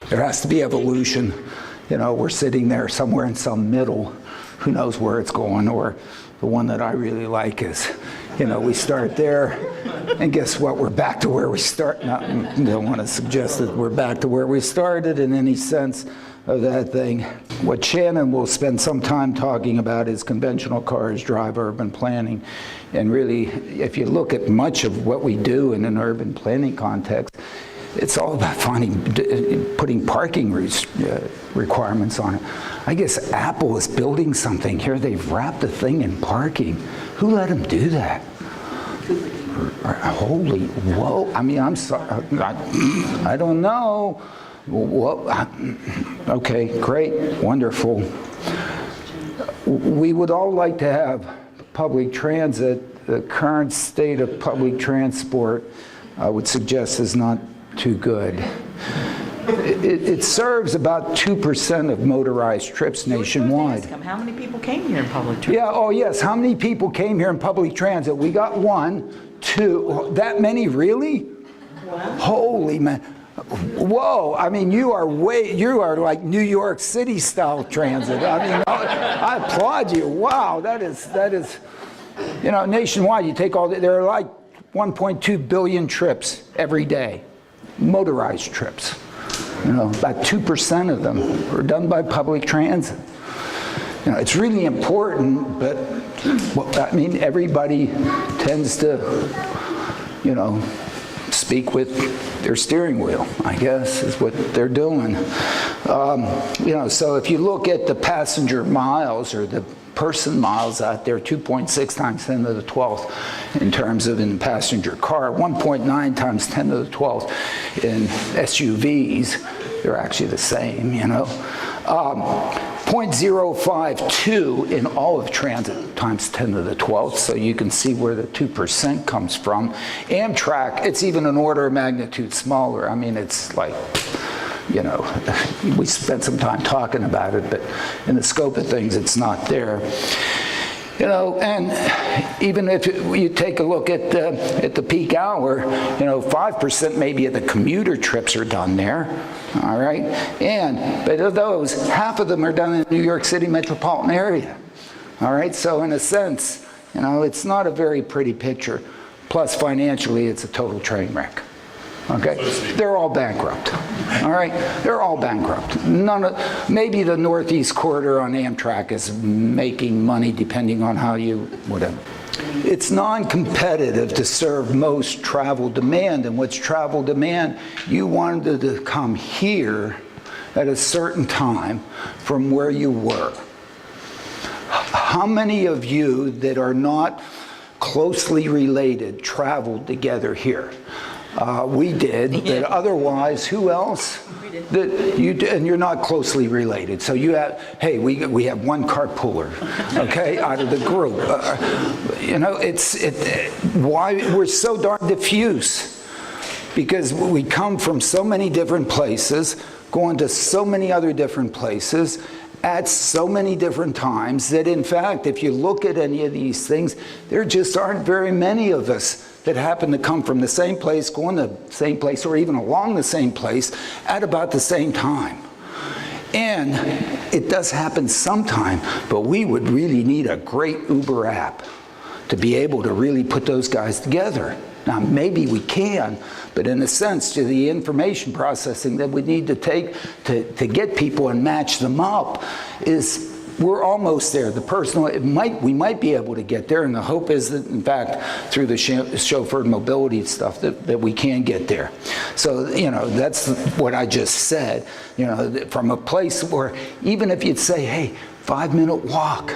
There has to be evolution. You know, we're sitting there somewhere in some middle. Who knows where it's going? Or the one that I really like is, you know, we start there, and guess what? We're back to where we start. No, I don't want to suggest that we're back to where we started in any sense of that thing. What Shannon will spend some time talking about is conventional cars drive urban planning. And really, if you look at much of what we do in an urban planning context, it's all about putting parking requirements on it. I guess Apple is building something here. They've wrapped the thing in parking. Who let them do that? Holy, whoa. I mean, I'm sorry. I don't know. Whoa. Okay, great, wonderful. We would all like to have public transit. The current state of public transport, I would suggest, is not too good. It serves about 2% of motorized trips nationwide. How many people came here in public transit? Yeah, oh yes, how many people came here in public transit? We got 1, 2, that many really? Wow. Holy man. Whoa, I mean, you are like New York City style transit. I mean, I applaud you. Wow, that is, you know, nationwide, you take all, there are like 1.2 billion trips every day, motorized trips. You know, about 2% of them are done by public transit. You know, it's really important, but, well, I mean, everybody tends to, you know, speak with their steering wheel, I guess, is what they're doing. You know, so if you look at the passenger miles or the person miles out there, 2.6 times 10 to the 12th in terms of in passenger car, 1.9 times 10 to the 12th in SUVs. They're actually the same, you know. 0.052 in all of transit times 10 to the 12th, so you can see where the 2% comes from. Amtrak, it's even an order of magnitude smaller. I mean, it's like, you know, we spent some time talking about it, but in the scope of things, it's not there. You know, and even if you take a look at the peak hour, you know, 5% maybe of the commuter trips are done there, all right? But of those, half of them are done in the New York City metropolitan area, all right? So in a sense, you know, it's not a very pretty picture. Plus, financially, it's a total train wreck. Okay, they're all bankrupt. All right, they're all bankrupt. Maybe the Northeast Corridor on Amtrak is making money, depending on how you whatever. It's non-competitive to serve most travel demand, and what's travel demand? You wanted to come here at a certain time from where you were. How many of you that are not closely related traveled together here? We did, but otherwise, who else? That you and you're not closely related. So you have, hey, we have one carpooler, okay, out of the group. You know, why we're so darn diffuse, because we come from so many different places, going to so many other different places, at so many different times, that in fact, if you look at any of these things, there just aren't very many of us that happen to come from the same place, going to the same place, or even along the same place at about the same time. And it does happen sometime, but we would really need a great Uber app to be able to really put those guys together. Now, maybe we can, but in a sense, to the information processing that we need to take to get people and match them up is, we're almost there. The personal, we might be able to get there, and the hope is that, in fact, through the chauffeured mobility stuff, that we can get there. So, you know, that's what I just said. You know, from a place where even if you'd say, hey, 5-minute walk.